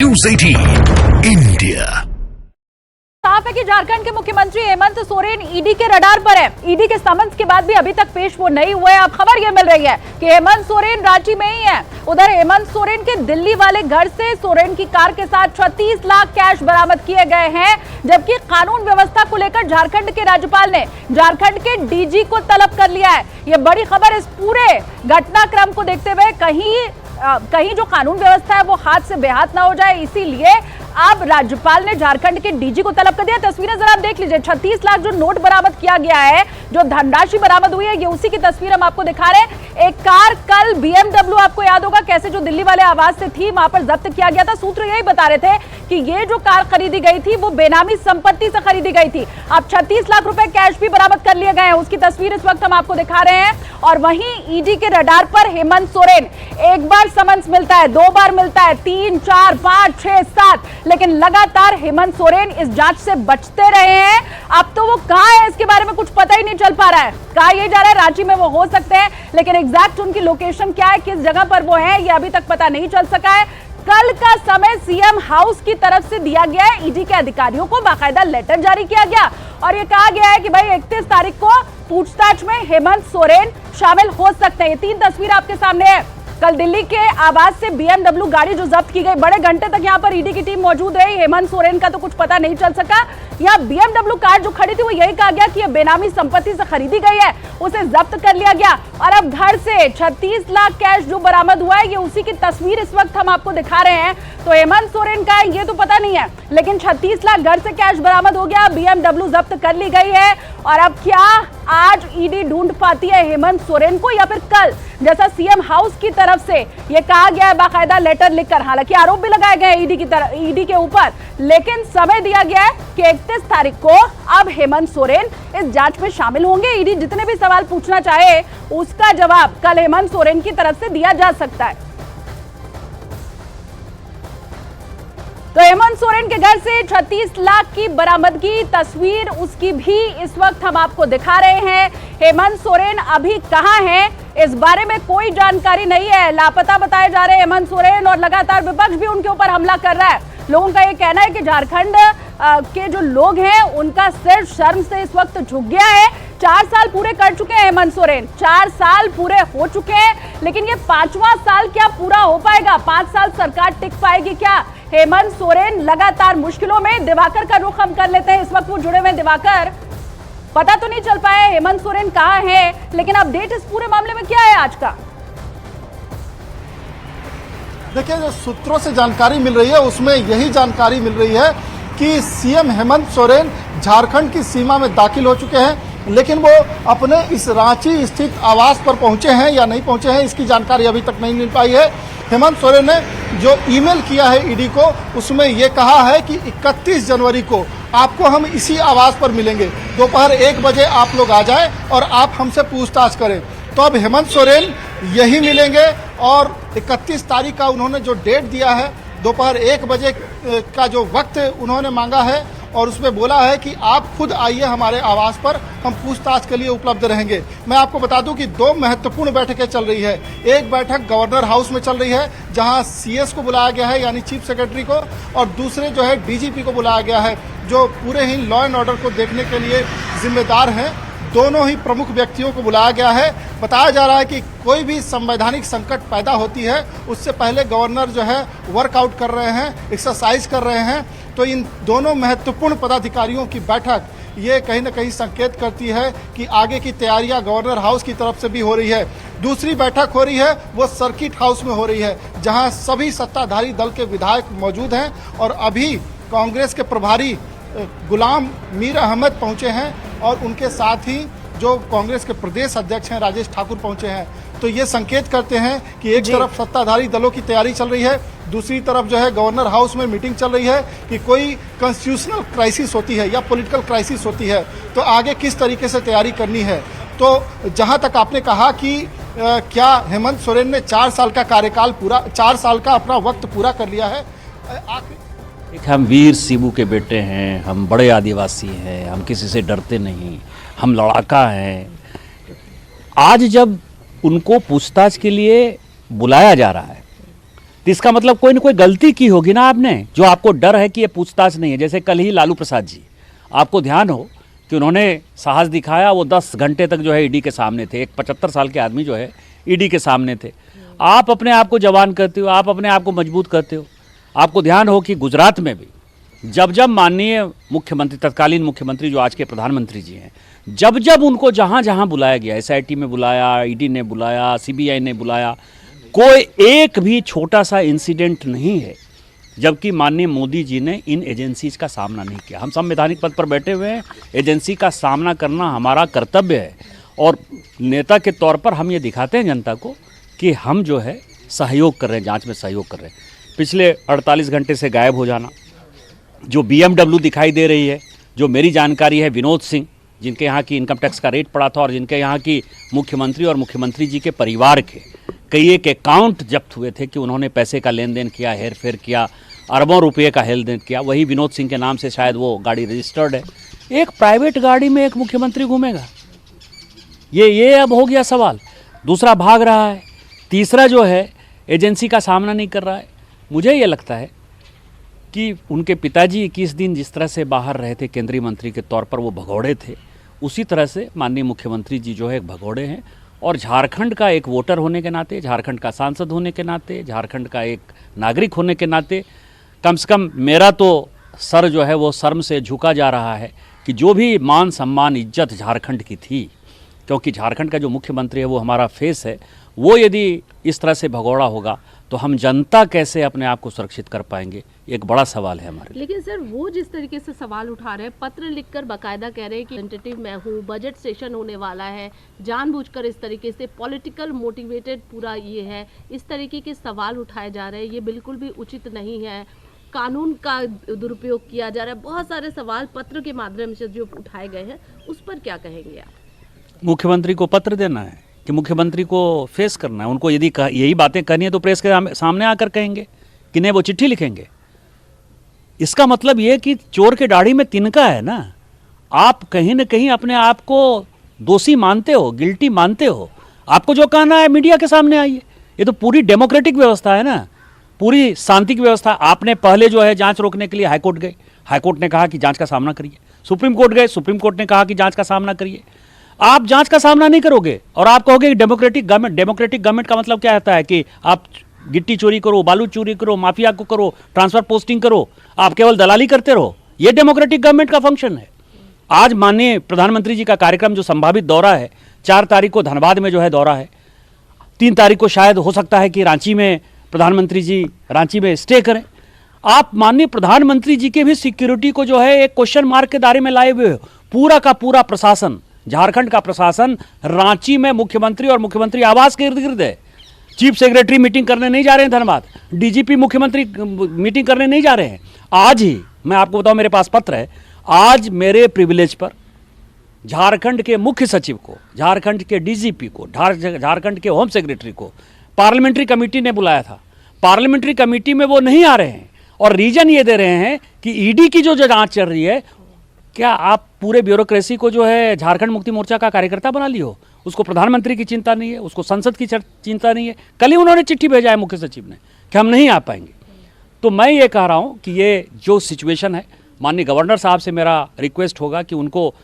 News 18 India. साफ है कि झारखंड के मुख्यमंत्री हेमंत सोरेन ईडी के रडार पर है। ईडी के समन्स के बाद भी अभी तक पेश वो नहीं हुए। अब खबर ये मिल रही है कि हेमंत सोरेन रांची में ही है। उधर हेमंत सोरेन के दिल्ली वाले घर से सोरेन की कार के साथ 36 लाख कैश बरामद किए गए हैं, जबकि कानून व्यवस्था को लेकर झारखंड के राज्यपाल ने झारखंड के डीजी को तलब कर लिया है। ये बड़ी खबर। इस पूरे घटनाक्रम को देखते हुए कहीं जो कानून व्यवस्था है वो हाथ से बेहाथ ना हो जाए, इसीलिए अब राज्यपाल ने झारखंड के डीजी को तलब कर दिया। तस्वीरें जरा आप देख लीजिए। 36 लाख जो नोट बरामद किया गया है, जो धनराशि बरामद हुई है, ये उसी की तस्वीर हम आपको दिखा रहे हैं। एक कार कल BMW, आपको याद होगा कैसे, जो दिल्ली वाले आवास से थी, वहां पर जब्त किया गया था। सूत्र यही बता रहे थे कि ये जो कार खरीदी गई थी वो बेनामी संपत्ति से खरीदी गई थी। अब 36 लाख रुपए कैश भी बरामद कर लिए गए हैं, उसकी तस्वीर इस वक्त हम आपको दिखा रहे हैं। और वहीं ईडी के रडार पर हेमंत सोरेन, एक बार समन्स मिलता है, 2 बार मिलता है, 3, 4, 5, 6, 7, लेकिन लगातार हेमंत सोरेन इस जांच से बचते रहे हैं। अब तो वो कहां है इसके बारे में कुछ पता ही नहीं चल पा रहा है। कहा यह जा रहा है रांची में वो हो सकते हैं, लेकिन एग्जैक्ट उनकी लोकेशन क्या है, किस जगह पर वो है, ये अभी तक पता नहीं चल सका है। कल का समय सीएम हाउस की तरफ से दिया गया है। ईडी के अधिकारियों को बाकायदा लेटर जारी किया गया और ये कहा गया है कि भाई 31 तारीख को पूछताछ में हेमंत सोरेन शामिल हो सकते हैं। ये 3 तस्वीर आपके सामने है। कल दिल्ली के आवास से BMW गाड़ी जो जब्त की गई, बड़े घंटे तक यहाँ पर ईडी की टीम मौजूद रही। हेमंत सोरेन का तो कुछ पता नहीं चल सका। यहाँ BMW कार जो खड़ी थी वो यही कहा गया कि ये बेनामी संपत्ति से खरीदी गई है, उसे जब्त कर लिया गया। और अब घर से 36 लाख कैश जो बरामद हुआ है, ये उसी की तस्वीर इस वक्त हम आपको दिखा रहे हैं। तो हेमंत सोरेन का है ये तो पता नहीं है, लेकिन 36 लाख घर से कैश बरामद हो गया, BMW जब्त कर ली गई है। और अब क्या आज ईडी ढूंढ पाती है हेमंत सोरेन को, या फिर कल जैसा सीएम हाउस की तरफ से ये कहा गया है बाकायदा लेटर लिखकर। हालांकि आरोप भी लगाए गए ईडी के ऊपर, लेकिन समय दिया गया है कि 31 तारीख को अब हेमंत सोरेन इस जांच में शामिल होंगे। ईडी जितने भी सवाल पूछना चाहे उसका जवाब कल हेमंत सोरेन की तरफ से दिया जा सकता है। तो हेमंत सोरेन के घर से 36 लाख की बरामदगी, तस्वीर उसकी भी इस वक्त हम आपको दिखा रहे हैं। हेमंत सोरेन अभी कहां हैं, इस बारे में कोई जानकारी नहीं है। लापता बताए जा रहे हैं हेमंत सोरेन, और लगातार विपक्ष भी उनके ऊपर हमला कर रहा है। लोगों का ये कहना है कि झारखंड के जो लोग हैं उनका सिर शर्म से इस वक्त झुक गया है। 4 साल पूरे कर चुके हैं हेमंत सोरेन, 4 साल पूरे हो चुके हैं, लेकिन ये 5वां साल क्या पूरा हो पाएगा? 5 साल सरकार टिक पाएगी क्या? हेमंत सोरेन लगातार मुश्किलों में। दिवाकर का रुख हम कर लेते हैं, इस वक्त वो जुड़े हुए। दिवाकर, पता तो नहीं चल पाया हेमंत सोरेन कहां है, लेकिन अपडेट इस पूरे मामले में क्या है आज का? देखिए, जो सूत्रों से जानकारी मिल रही है उसमें यही जानकारी मिल रही है कि सीएम हेमंत सोरेन झारखंड की सीमा में दाखिल हो चुके हैं, लेकिन वो अपने इस रांची स्थित आवास पर पहुंचे हैं या नहीं पहुंचे हैं, इसकी जानकारी अभी तक नहीं मिल पाई है। हेमंत सोरेन ने जो ईमेल किया है ईडी को, उसमें ये कहा है कि 31 जनवरी को आपको हम इसी आवास पर मिलेंगे, दोपहर 1 बजे आप लोग आ जाएं और आप हमसे पूछताछ करें। तो अब हेमंत सोरेन यही मिलेंगे और 31 तारीख का उन्होंने जो डेट दिया है, दोपहर 1 बजे का जो वक्त उन्होंने मांगा है, और उसमें बोला है कि आप खुद आइए हमारे आवास पर, हम पूछताछ के लिए उपलब्ध रहेंगे। मैं आपको बता दूं कि 2 महत्वपूर्ण बैठकें चल रही है। एक बैठक गवर्नर हाउस में चल रही है, जहां CS को बुलाया गया है, यानी चीफ सेक्रेटरी को, और दूसरे जो है DGP को बुलाया गया है, जो पूरे ही लॉ एंड ऑर्डर को देखने के लिए जिम्मेदार हैं। दोनों ही प्रमुख व्यक्तियों को बुलाया गया है। बताया जा रहा है कि कोई भी संवैधानिक संकट पैदा होती है उससे पहले गवर्नर जो है वर्कआउट कर रहे हैं, एक्सरसाइज कर रहे हैं। तो इन दोनों महत्वपूर्ण पदाधिकारियों की बैठक ये कहीं ना कहीं संकेत करती है कि आगे की तैयारियां गवर्नर हाउस की तरफ से भी हो रही है। दूसरी बैठक हो रही है वो सर्किट हाउस में हो रही है, जहां सभी सत्ताधारी दल के विधायक मौजूद हैं, और अभी कांग्रेस के प्रभारी गुलाम मीर अहमद पहुंचे हैं, और उनके साथ ही जो कांग्रेस के प्रदेश अध्यक्ष हैं राजेश ठाकुर पहुंचे हैं। तो ये संकेत करते हैं कि एक तरफ सत्ताधारी दलों की तैयारी चल रही है, दूसरी तरफ जो है गवर्नर हाउस में मीटिंग चल रही है कि कोई कॉन्स्टिट्यूशनल क्राइसिस होती है या पॉलिटिकल क्राइसिस होती है तो आगे किस तरीके से तैयारी करनी है। तो जहां तक आपने कहा कि क्या हेमंत सोरेन ने 4 साल का कार्यकाल पूरा, 4 साल का अपना वक्त पूरा कर लिया है। हम वीर सिबू के बेटे हैं, हम बड़े आदिवासी हैं, हम किसी से डरते नहीं, हम लड़ाका हैं। आज जब उनको पूछताछ के लिए बुलाया जा रहा है, तो इसका मतलब कोई ना कोई गलती की होगी ना आपने, जो आपको डर है कि ये पूछताछ नहीं है। जैसे कल ही लालू प्रसाद जी, आपको ध्यान हो कि उन्होंने साहस दिखाया, वो 10 घंटे तक जो है ईडी के सामने थे। एक 75 साल के आदमी जो है ईडी के सामने थे। आप अपने आप को जवान करते हो, आप अपने आप को मजबूत करते हो। आपको ध्यान हो कि गुजरात में भी जब जब माननीय मुख्यमंत्री, तत्कालीन मुख्यमंत्री जो आज के प्रधानमंत्री जी हैं, जब जब उनको जहाँ जहाँ बुलाया गया, एसआईटी में बुलाया, ईडी ने बुलाया, सीबीआई ने बुलाया, कोई एक भी छोटा सा इंसिडेंट नहीं है जबकि माननीय मोदी जी ने इन एजेंसीज का सामना नहीं किया। हम संवैधानिक पद पर बैठे हुए हैं, एजेंसी का सामना करना हमारा कर्तव्य है और नेता के तौर पर हम ये दिखाते हैं जनता को कि हम जो है सहयोग कर रहे हैं, जांच में सहयोग कर रहे हैं। पिछले 48 घंटे से गायब हो जाना, जो BMW दिखाई दे रही है, जो मेरी जानकारी है विनोद सिंह, जिनके यहाँ की इनकम टैक्स का रेट पड़ा था और जिनके यहाँ की मुख्यमंत्री और मुख्यमंत्री जी के परिवार के कई एक अकाउंट जब्त हुए थे कि उन्होंने पैसे का लेन देन किया, हेर फेर किया, अरबों रुपये का हेर देन किया। वही विनोद सिंह के नाम से शायद वो गाड़ी रजिस्टर्ड है। एक प्राइवेट गाड़ी में एक मुख्यमंत्री घूमेगा, ये अब हो गया सवाल। दूसरा भाग रहा है, तीसरा जो है एजेंसी का सामना नहीं कर रहा है। मुझे ये लगता है कि उनके पिताजी 21 दिन जिस तरह से बाहर रहे थे केंद्रीय मंत्री के तौर पर, वो भगोड़े थे, उसी तरह से माननीय मुख्यमंत्री जी जो है एक भगोड़े हैं। और झारखंड का एक वोटर होने के नाते, झारखंड का सांसद होने के नाते, झारखंड का एक नागरिक होने के नाते, कम से कम मेरा तो सर जो है वो शर्म से झुका जा रहा है कि जो भी मान सम्मान इज्जत झारखंड की थी, क्योंकि झारखंड का जो मुख्यमंत्री है वो हमारा फेस है, वो यदि इस तरह से भगोड़ा होगा तो हम जनता कैसे अपने आप को सुरक्षित कर पाएंगे, एक बड़ा सवाल है हमारे लिए। लेकिन सर वो जिस तरीके से सवाल उठा रहे हैं, पत्र लिखकर बाकायदा कह रहे हैं कि रिप्रेजेंटेटिव मैं हूँ, बजट सेशन होने वाला है, जानबूझकर इस तरीके से पॉलिटिकल मोटिवेटेड पूरा ये है, इस तरीके के सवाल उठाए जा रहे हैं, ये बिल्कुल भी उचित नहीं है, कानून का दुरुपयोग किया जा रहा है। बहुत सारे सवाल पत्र के माध्यम से जो उठाए गए हैं, उस पर क्या कहेंगे आप? मुख्यमंत्री को पत्र देना है कि मुख्यमंत्री को फेस करना है। उनको यदि यही बातें करनी है तो प्रेस के सामने आकर कहेंगे कि नहीं, वो चिट्ठी लिखेंगे। इसका मतलब ये कि चोर के दाढ़ी में तिनका है ना। आप कहीं ना कहीं अपने आप को दोषी मानते हो, गिल्टी मानते हो। आपको जो कहना है मीडिया के सामने आइए। ये तो पूरी डेमोक्रेटिक व्यवस्था है ना, पूरी शांति की व्यवस्था। आपने पहले जो है जांच रोकने के लिए हाईकोर्ट गए, हाईकोर्ट ने कहा कि जांच का सामना करिए। सुप्रीम कोर्ट गए, सुप्रीम कोर्ट ने कहा कि जांच का सामना करिए। आप जांच का सामना नहीं करोगे और आप कहोगे डेमोक्रेटिक गवर्नमेंट। डेमोक्रेटिक गवर्नमेंट का मतलब क्या होता है कि आप गिट्टी चोरी करो, बालू चोरी करो, माफिया को करो, ट्रांसफर पोस्टिंग करो, आप केवल दलाली करते रहो। ये डेमोक्रेटिक गवर्नमेंट का फंक्शन है। आज माननीय प्रधानमंत्री जी का कार्यक्रम जो संभावित दौरा है, 4 तारीख को धनबाद में जो है दौरा है, 3 तारीख को शायद हो सकता है कि रांची में प्रधानमंत्री जी रांची में स्टे करें। आप माननीय प्रधानमंत्री जी के भी सिक्योरिटी को जो है एक क्वेश्चन मार्क के दायरे में लाए हुए हो। पूरा का पूरा प्रशासन, झारखंड का प्रशासन रांची में मुख्यमंत्री और मुख्यमंत्री आवास के इर्द गिर्द है। चीफ सेक्रेटरी मीटिंग करने नहीं जा रहे हैं धनबाद, डीजीपी मुख्यमंत्री मीटिंग करने नहीं जा रहे हैं। आज ही मैं आपको बताऊं, मेरे पास पत्र है, आज मेरे प्रिविलेज पर झारखंड के मुख्य सचिव को, झारखंड के डीजीपी को, झारखंड के होम सेक्रेटरी को पार्लियामेंट्री कमेटी ने बुलाया था। पार्लियामेंट्री कमेटी में वो नहीं आ रहे हैं और रीजन ये दे रहे हैं कि ईडी की जो जांच चल रही है, क्या आप पूरे ब्यूरोक्रेसी को जो है झारखंड मुक्ति मोर्चा का कार्यकर्ता बना ली हो? उसको प्रधानमंत्री की चिंता नहीं है, उसको संसद की चिंता नहीं है। कल ही उन्होंने चिट्ठी भेजा है मुख्य सचिव ने कि हम नहीं आ पाएंगे। तो मैं ये कह रहा हूँ कि ये जो सिचुएशन है, माननीय गवर्नर साहब से मेरा रिक्वेस्ट होगा कि उनको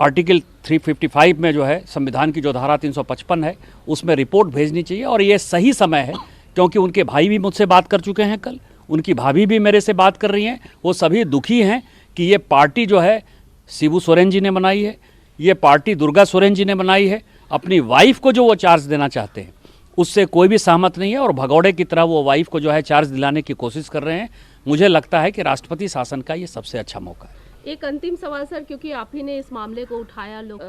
आर्टिकल 355 में जो है संविधान की जो धारा 355 है उसमें रिपोर्ट भेजनी चाहिए। और ये सही समय है क्योंकि उनके भाई भी मुझसे बात कर चुके हैं, कल उनकी भाभी भी मेरे से बात कर रही हैं। वो सभी दुखी हैं कि ये पार्टी जो है शिबू सोरेन जी ने बनाई है, ये पार्टी दुर्गा सोरेन जी ने बनाई है। अपनी वाइफ को जो वो चार्ज देना चाहते हैं उससे कोई भी सहमत नहीं है और भगौड़े की तरह वो वाइफ को जो है चार्ज दिलाने की कोशिश कर रहे हैं। मुझे लगता है कि राष्ट्रपति शासन का ये सबसे अच्छा मौका है। एक अंतिम सवाल सर, क्योंकि आप ही ने इस मामले को उठाया, लोग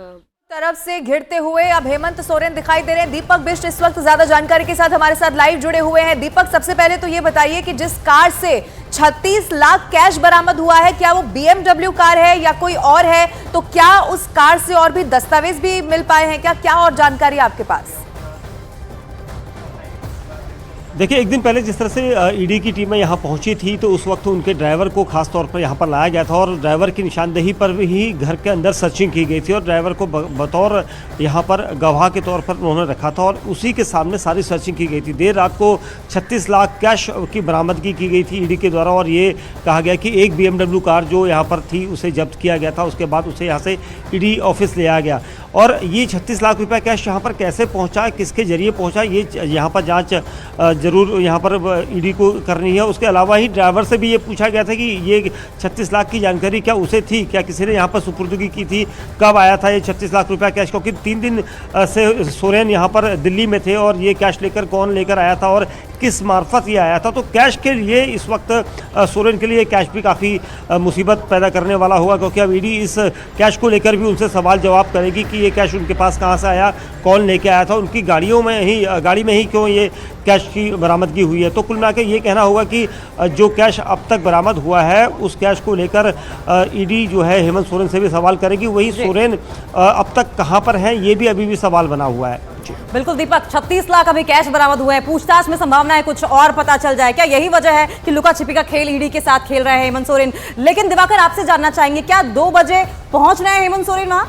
तरफ से घिरते हुए अब हेमंत सोरेन दिखाई दे रहे हैं। दीपक बिष्ट इस वक्त ज्यादा जानकारी के साथ हमारे साथ लाइव जुड़े हुए हैं। दीपक, सबसे पहले तो ये बताइए कि जिस कार से 36 लाख कैश बरामद हुआ है, क्या वो BMW कार है या कोई और है? तो क्या उस कार से और भी दस्तावेज भी मिल पाए हैं? क्या और जानकारी आपके पास? देखिए, एक दिन पहले जिस तरह से ईडी की टीमें यहाँ पहुंची थी तो उस वक्त उनके ड्राइवर को खास तौर पर यहाँ पर लाया गया था और ड्राइवर की निशानदेही पर ही घर के अंदर सर्चिंग की गई थी और ड्राइवर को बतौर यहाँ पर गवाह के तौर पर उन्होंने रखा था और उसी के सामने सारी सर्चिंग की गई थी। देर रात को 36 लाख कैश की बरामदगी की गई थी ईडी के द्वारा और ये कहा गया कि एक BMW कार जो यहाँ पर थी उसे जब्त किया गया था। उसके बाद उसे यहाँ से ईडी ऑफिस ले आया गया और ये 36 लाख रुपए कैश यहाँ पर कैसे पहुँचा, किसके जरिए पहुँचा, ये यहाँ पर जाँच जरूर यहाँ पर ईडी को करनी है। उसके अलावा ही ड्राइवर से भी ये पूछा गया था कि ये 36 लाख की जानकारी क्या उसे थी, क्या किसी ने यहाँ पर सुपुर्दगी की थी, कब आया था ये 36 लाख रुपया कैश, क्योंकि 3 दिन से सोरेन यहाँ पर दिल्ली में थे और ये कैश लेकर कौन लेकर आया था और किस मार्फत ये आया था। तो कैश के लिए इस वक्त सोरेन के लिए कैश भी काफ़ी मुसीबत पैदा करने वाला होगा, क्योंकि अब ईडी इस कैश को लेकर भी उनसे सवाल जवाब करेगी कि ये कैश उनके पास कहाँ से आया, कौन लेके आया था, उनकी गाड़ी में ही क्यों ये कैश की बरामदगी हुई है। तो कुल मिलाकर ये कहना होगा कि जो कैश अब तक बरामद हुआ है उस कैश को लेकर ईडी जो है हेमंत सोरेन से भी सवाल करेगी। वही सोरेन अब तक कहाँ पर हैं ये भी अभी भी सवाल बना हुआ है। बिल्कुल दीपक, 36 लाख अभी कैश बरामद हुए हैं, पूछताछ में संभावना है कुछ और पता चल जाए। क्या यही वजह है कि लुका छिपी का खेल ईडी के साथ खेल रहे हैं हेमंत सोरेन? लेकिन दिवाकर, आपसे जानना चाहेंगे, क्या 2 बजे पहुंच रहे हैं हेमंत सोरेन वहां?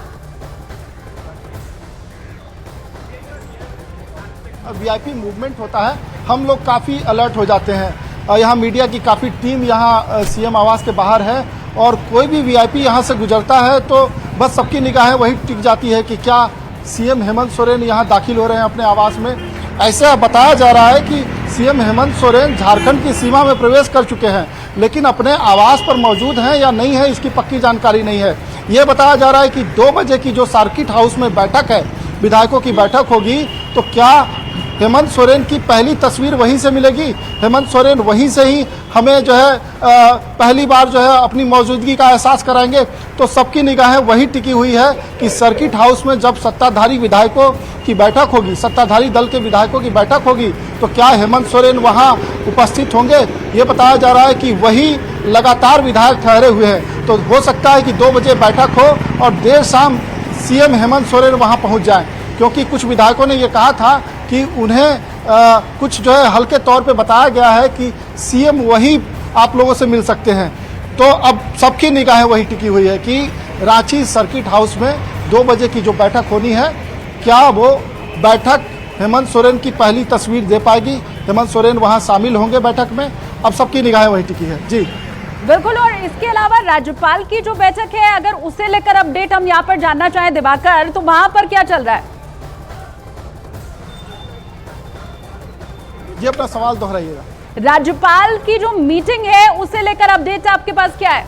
वीआईपी मूवमेंट होता है, हम लोग काफ़ी अलर्ट हो जाते हैं। यहाँ मीडिया की काफ़ी टीम यहाँ सीएम आवास के बाहर है और कोई भी वीआईपी यहाँ से गुजरता है तो बस सबकी निगाहें वही टिक जाती है कि क्या सीएम हेमंत सोरेन यहाँ दाखिल हो रहे हैं अपने आवास में। ऐसा बताया जा रहा है कि सीएम हेमंत सोरेन झारखंड की सीमा में प्रवेश कर चुके हैं, लेकिन अपने आवास पर मौजूद हैं या नहीं है इसकी पक्की जानकारी नहीं है। ये बताया जा रहा है कि 2 बजे की जो सर्किट हाउस में बैठक है, विधायकों की बैठक होगी, तो क्या हेमंत सोरेन की पहली तस्वीर वहीं से मिलेगी? हेमंत सोरेन वहीं से ही हमें जो है पहली बार जो है अपनी मौजूदगी का एहसास कराएंगे? तो सबकी निगाहें वही टिकी हुई है कि सर्किट हाउस में जब सत्ताधारी विधायकों की बैठक होगी, सत्ताधारी दल के विधायकों की बैठक होगी, तो क्या हेमंत सोरेन वहां उपस्थित होंगे? ये बताया जा रहा है कि वही लगातार विधायक ठहरे हुए हैं। तो हो सकता है कि 2 बजे बैठक हो और देर शाम सीएम हेमंत सोरेन वहां पहुंच जाएं, क्योंकि कुछ विधायकों ने ये कहा था कि उन्हें कुछ जो है हल्के तौर पे बताया गया है कि सीएम वही आप लोगों से मिल सकते हैं। तो अब सबकी निगाहें वही टिकी हुई है कि रांची सर्किट हाउस में 2 बजे की जो बैठक होनी है, क्या वो बैठक हेमंत सोरेन की पहली तस्वीर दे पाएगी? हेमंत सोरेन वहां शामिल होंगे बैठक में? अब सबकी निगाहें वही टिकी है। जी बिल्कुल। और इसके अलावा राज्यपाल की जो बैठक है, अगर उसे लेकर अपडेट हम यहाँ पर जानना चाहें दिवाकर, तो वहां पर क्या चल रहा है? ये अपना सवाल दोहराइएगा। राज्यपाल की जो मीटिंग है उसे लेकर अपडेट आपके पास क्या है?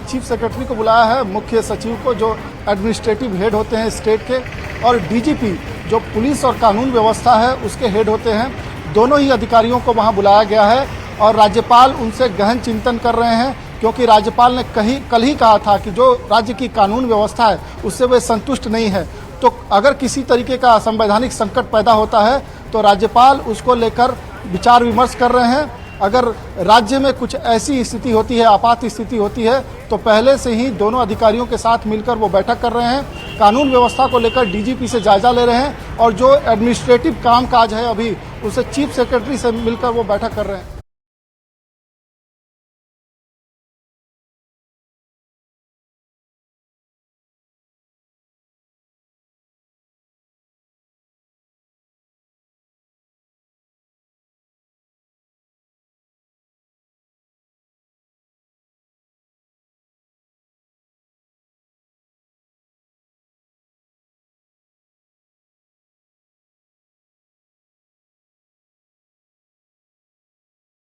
चीफ सेक्रेटरी को बुलाया है, मुख्य सचिव को जो एडमिनिस्ट्रेटिव हेड होते हैं स्टेट के, और डीजीपी जो पुलिस और कानून व्यवस्था है उसके हेड होते हैं, दोनों ही अधिकारियों को वहां बुलाया गया है और राज्यपाल उनसे गहन चिंतन कर रहे हैं, क्योंकि राज्यपाल ने कल ही कहा था कि जो राज्य की कानून व्यवस्था है उससे वे संतुष्ट नहीं है। तो अगर किसी तरीके का संवैधानिक संकट पैदा होता है तो राज्यपाल उसको लेकर विचार विमर्श कर रहे हैं। अगर राज्य में कुछ ऐसी स्थिति होती है, आपात स्थिति होती है, तो पहले से ही दोनों अधिकारियों के साथ मिलकर वो बैठक कर रहे हैं। कानून व्यवस्था को लेकर डीजीपी से जायजा ले रहे हैं और जो एडमिनिस्ट्रेटिव काम काज है अभी उसे चीफ सेक्रेटरी से मिलकर वो बैठक कर रहे हैं।